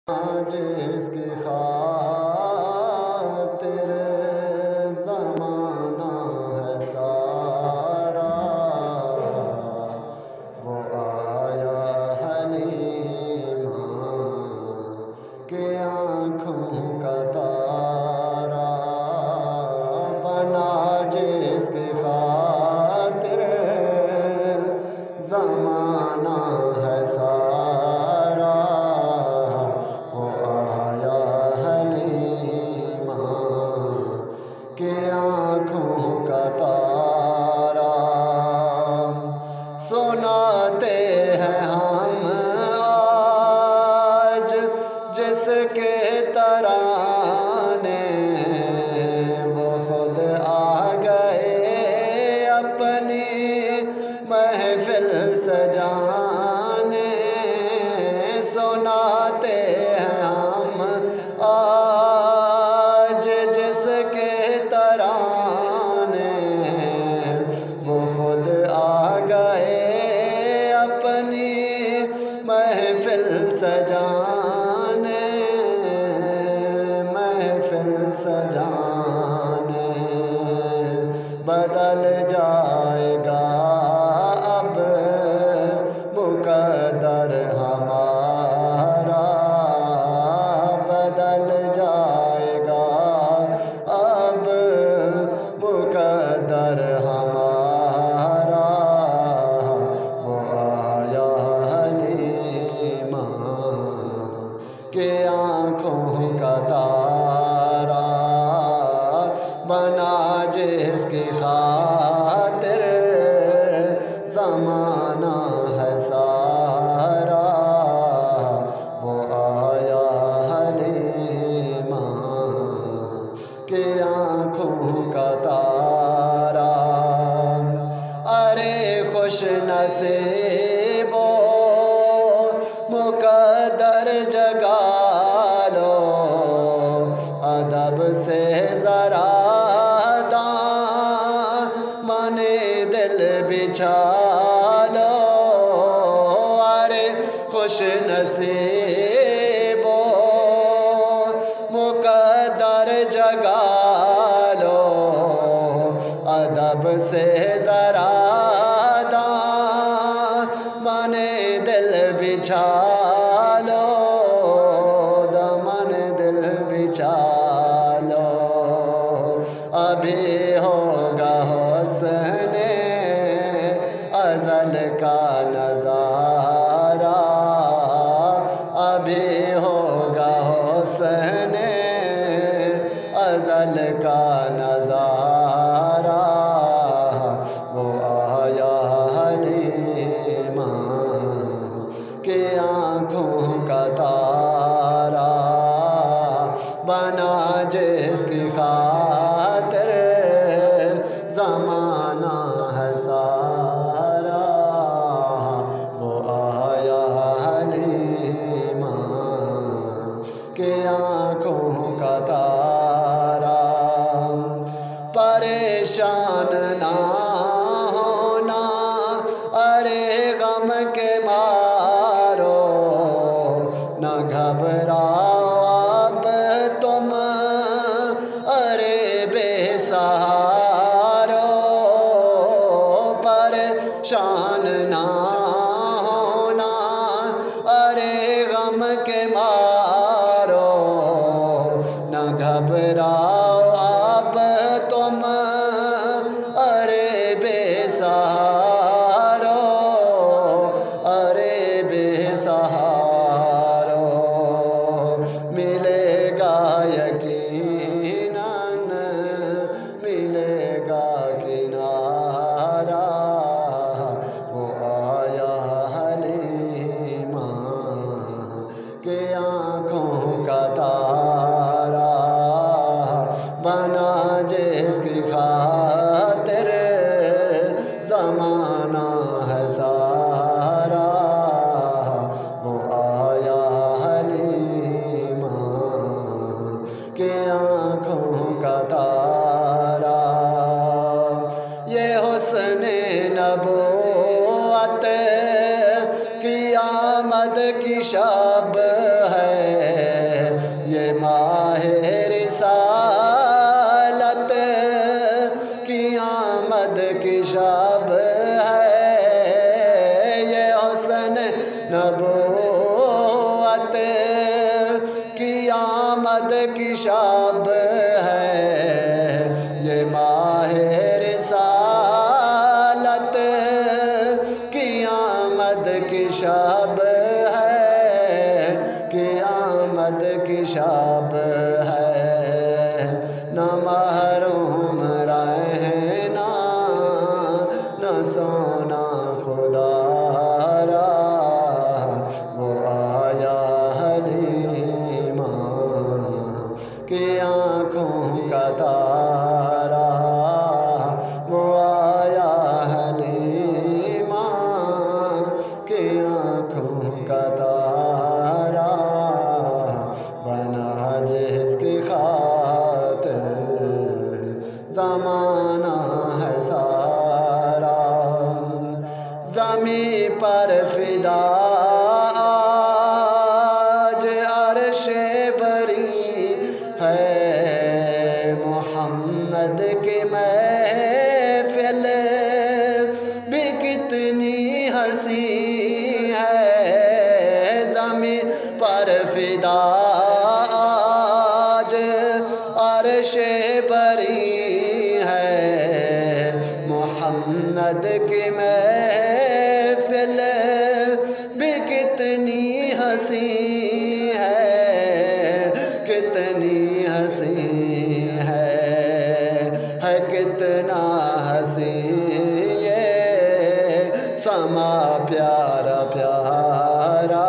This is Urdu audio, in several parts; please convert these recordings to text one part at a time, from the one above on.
جس کی خاطر زمانہ ہے سارا، وہ آیا حلیمہ کہ آنکھوں کا تارا بنا، جس کی خاطر زمانہ ہے سارا، کہ آنکھوں کا تارا۔ سناتے ہیں ہم آج جس کے ترانے، وہ خود آ گئے اپنی محفل سجانے۔ سناتے ہیں ہم آج جس کے ترانے، وہ خود آ گئے اپنی محفل سجانے، محفل سجانے۔ بدل جائے گا اب مقدر ہمارا، بدل جائے گا اب مقدر ہمارا، وہ آیا حلیمہ کہ آنکھوں کا تارا بنا، جس کی خاطر زمانہ ہے سارا، وہ آیا حلیمہ کہ آنکھوں کا تارا۔ ارے خوش نصیبو مقدر جگا لو، ادب سے ذرا دامن دل بچھا لو۔ ارے خوش نصیبو مقدر جگا لو، ادب سے ذرا دامن دل بچھا لو، دامن دل بچھا لو۔ ابھی ہوگا حسن ازل کا نظارہ، ابھی ہوگا حسن ازل کا نظارہ، وہ آیا حلیمہ کہ آنکھوں کا تارا بنا، جس کی خاطر زمانہ ہے سارا، وہ آیا حلیمہ کہ آنکھوں کا تارا۔ پریشان نہ ہونا ارے غم کے مارو، نہ گھبراؤ اب تم ارے بے سہارو۔ پریشان نہ ہونا ارے غم کے مارو، نہ گھبراؤ اب تم ارے بے سہارو، ارے بے سہارو۔ ملے گا یقیناً ملے گا کنارہ، وہ آیا حلیمہ کہ آنکھوں کا تارا بنا، جس کی خاطر زمانہ ہے سارا، وہ آیا حلیمہ کہ آنکھوں کا تارا۔ یہ حسن نبوت کی آمد کی شب ہے، مد کی شب ہے یہ ماہ رسالت قیامت کی شب ہے قیامت کی شب ہے نہ محروم رہنا نہ سونا خدا را وہ آیا حلیمہ کہ آنکھوں کا تارا وہ آیا حلیمہ کہ آنکھوں کا تارا بنا جس کی خاطر زمانہ ہے سارا زمین پر فدا آج عرش بری ہے محمد کی محفل بھی کتنی ہنسی ہے زمین پر فدا آج عرش بری ہے محمد کی محفل بھی کتنی ہنسی ہے کتنی ہنسی ہے کتنا ہنسی یہ سما پیارا پیارا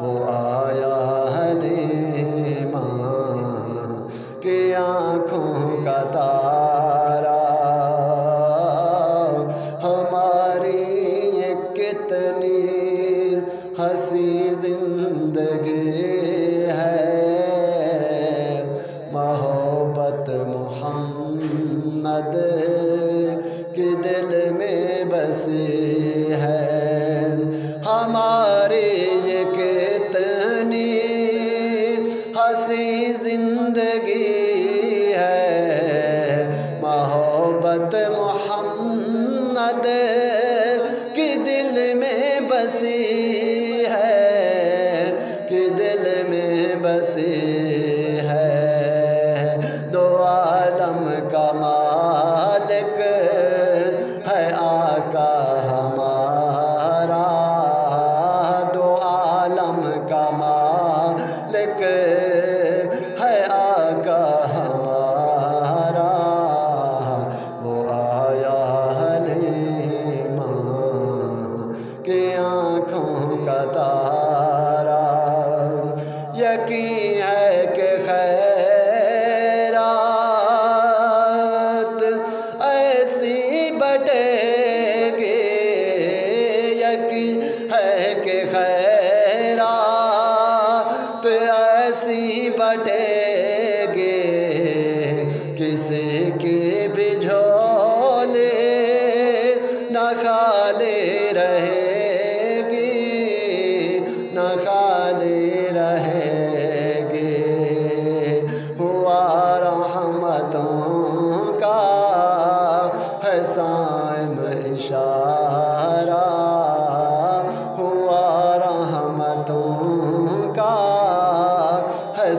وہ آیا حلیمہ کہ آنکھوں کا تارا ہماری یہ کتنی ہنسی زندگی ہے محبت محمد کی دل میں بسی ہے ہماری یہ کتنی ہنسی زندگی ہے محبت محمد کی دل میں بسی ہے کہ دل میں بسی ہے دو عالم کا مالک ہے آقا ہمارا دو عالم کا مالک ہے آقا ہمارا وہ آیا حلیمہ کہ آنکھوں کا تارا یقین ہے کہ خیرات ایسی بٹے گی یقین ہے کہ خیرات ایسی بٹے گی کسی کی بھی جھولی نہ خالی رہے گی نہ خالی رہے گی ہوا رحمتوں کا ہے صائم اشارہ ہوا رحمتوں کا ہے